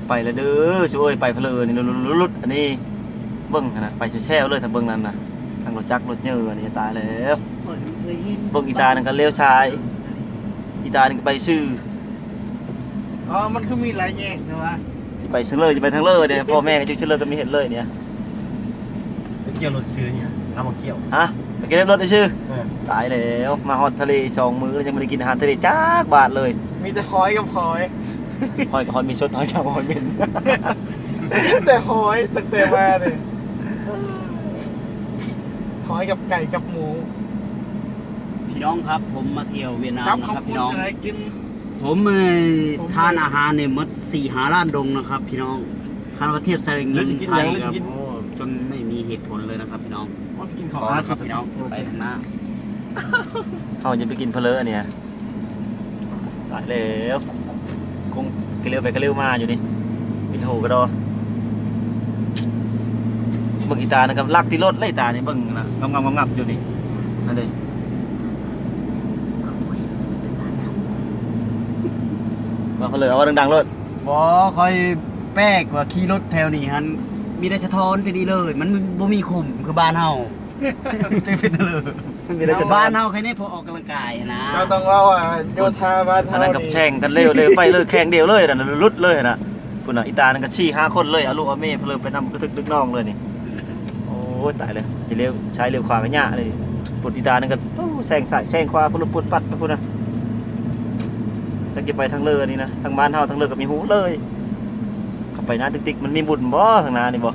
ไปแล้วเด้อช่วยไปเพลินนี่ลุดอันนี้เบิ้งนะไปแช่เลยถ้าเบิ้งนั่นนะทางรถจักรรถเยอะอันนี้ตายแล้วเบิ้งอีตานั่นก็เลี้ยวซ้ายอีตานั่นก็ไปซื้ออ๋อมันคือมีหลายแยกนะวะจะไปซื้อเลยจะไปทางเลยเนี่ยพ่อแม่ก็ชื่อเลยก็มีเห็นเลยเนี่ยไปเกี่ยวรถซื้อเนี่ยเอามาเกี่ยวฮะไปกินรถได้ชื่อตายแล้วมาฮอดทะเล2 มื้อยังไม่ได้กินอาหารทะเลจักบาทเลยมีแต่หอยกับหอย หอยกับหอยมีสดหอยกับหอยเหม็น แต่หอยตั้งแต่มาเลยหอยกับไก่กับหมู พี่น้องครับผมมาเที่ยวเวียดนามนะครับพี่น้อง อะไรกินผมทานอาหารเนี่ยมัด4-5 ล้านดงนะครับพี่น้องคาราเทียบใส่เงินไทยครับจนไม่มีเหตุผลเลยนะครับพี่น้องกินของครับพี่น้องไปทางหน้าเขาจะไปกินเพลอเนี่ยตายแล้วคงกินเร็วไปก็เร็วมาอยู่นี่บินโหกระดอเบิ่งอีตานะครับลักที่รถไล่ตาเนี่ยเบิ่งนะงับอยู่นี่นั่นเลยมาเพลอเอาดังๆรถบ่คอยแป๊กว่าขี่รถแถวนี้ฮันมีได้สะท้อนจะดีเลยมันบ่มีคุมคือบ้านเฮาจะเป็นเลยบ้านเฮาแค่นี้พอออกกำลังกายนะเราต้องเล่าโยธาบ้านเฮาอันนั้นกับแช่งกันเร็วเลยไปเลยแข่งเดียวเลยนะรุดเลยนะคุณน่ะอีตานั่นก็ชี้5 คนเลยเอาลูกเอาแม่เพลอไปนำกระทึกดึกน้องเลยนี่โอ้ยตายเลยจะเร็วใช้เร็วขวากันยะเลยปุดอีตานั่นก็แซงสายแซงขวาพุ่นปุดปัดไปพุ่นนะตั้งจะไปทางเรือนี่นะทางบ้านเฮาทางเรือก็มีหูเลยขับไปน้าติ๊กมันมีบุญบ่ทางนานี่บ่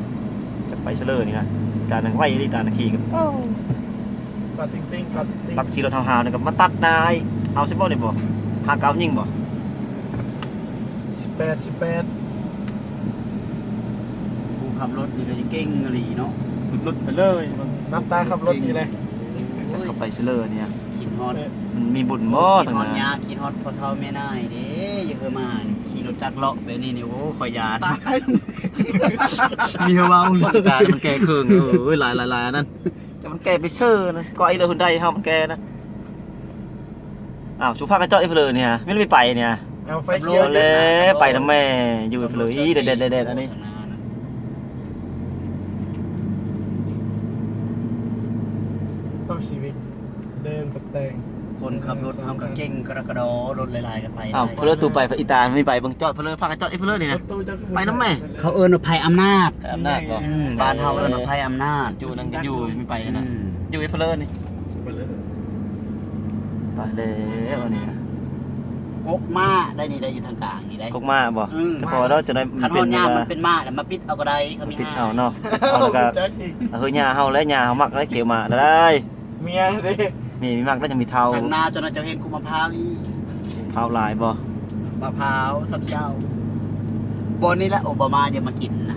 จะไปเฉลยนี่นะตาหนังไหวนี่ตาหนังขี่กับปัดติ้งปัดติ้งปักชีรถหาวๆนี่กับมาตัดนายเอาใช่บ่นี่บ่59ยิงบ่18ผู้ขับรถนี่ก็จะเก่งอะไรเนาะลุดไปเลยน้ำตาขับรถนี่เลยจะเข้าไปเฉลยเนี่ยขี่ฮอตมันมีบุญบ่ทางนาขี่ฮอตพอเท่าแม่นายเด้อย่าเคยมาขี่รถจักรเลาะไปนี่โอ้คอยยานมีเบาตามันแก่เครื่องหลายนั่นจะมันแก่ไปเชื่อนะก็ไอ้เรือหุ่นใดเฮามันแก่นะอ้าวชุบผ้ากระเจาะไอ้เพลอเนี่ยไม่ได้ไปเนี่ยเอาไฟเขียวเลยไปนะแม่อยู่เพลออีเด็ดอันนี้ต้องชีวิตเดินกับแต่งคนขับรถเขาก็เก่งกระดอรถลายๆกันไปอ้าวเพลอตูไปอีตาไม่ไปบังเจาะเพลอผ้ากระเจาะไอ้เพลอนี่นะไปนะแม่เขาเอิ้นว่าภัยอำนาจบ่บ้านเฮาเอิ้นว่าภัยอำนาจจูนั่งอยู่ไม่ไปนะอยู่ไอ้เพลอนี่ตายแล้วนี่กกม้าได้นี่ได้อยู่ทางกลางนี่ได้กกม้าบ่แต่พอเราจะได้มันเป็นมันเป็นม้าแล้วมาปิดเอาก็ได้เขามีปิดเอาเนาะแล้วก็เฮ้ยหญ้าเฮาและหญ้าเฮามักได้เขียวมาได้เมียเด้มีมักแล้วจะมีเทาทางนาจนจะเห็นกุมะพร้าวอีเผาลายบ่มะพร้าวสับเจ้าบนนี้แหละโอบามาจะมากินนะ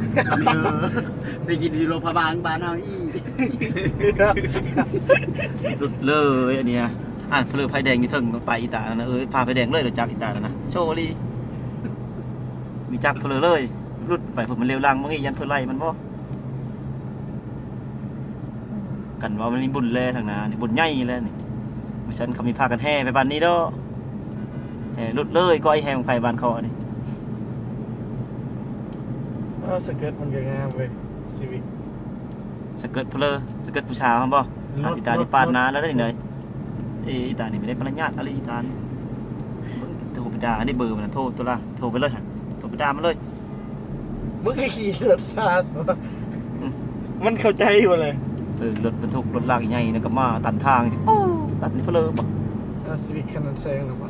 ไปกินที่โรงพยาบาลบ้านเฮาอีดุดเลยอันเนี้ยอ่านเพลือไฟแดงอยู่ถึงไปอีตานะพาไฟแดงเลยเดี๋ยวจักอีตานะโชว์ลีมีจักเพลือเลยรุดไปผมมันเร็วลังมั้งยันเพลือไล่มันบ่กันว่ามันมีบุญเลยทางนานี่บุญใหญ่เลยนี่ไม่ฉันเขามีพากันแห่ไปบ้านนี้เด้อแห่รุดเลยก็ไอแห่ของไฟบ้านเขานี่สเกิร์ตมันก็งามเว้ยชีวิตสเกิร์ตเพลือสเกิร์ตผู้ชายครับบ่อีตาที่ปานนาแล้วได้ไหนอีตานี่ไม่ได้ปริญญาอะไรอีตานี่โทรไปด่าได้เบอร์มันโทรตัวละโทรไปเลยฮะโทรไปด่ามันเลยมึงไอ้ขี่รถซาดมันเข้าใจอยู่เลยรถบรรทุกรถลากใหญ่นะก็มาตัดทางตัดนี่เพลอบ่ชีวิตขนาดแซงหรอวะ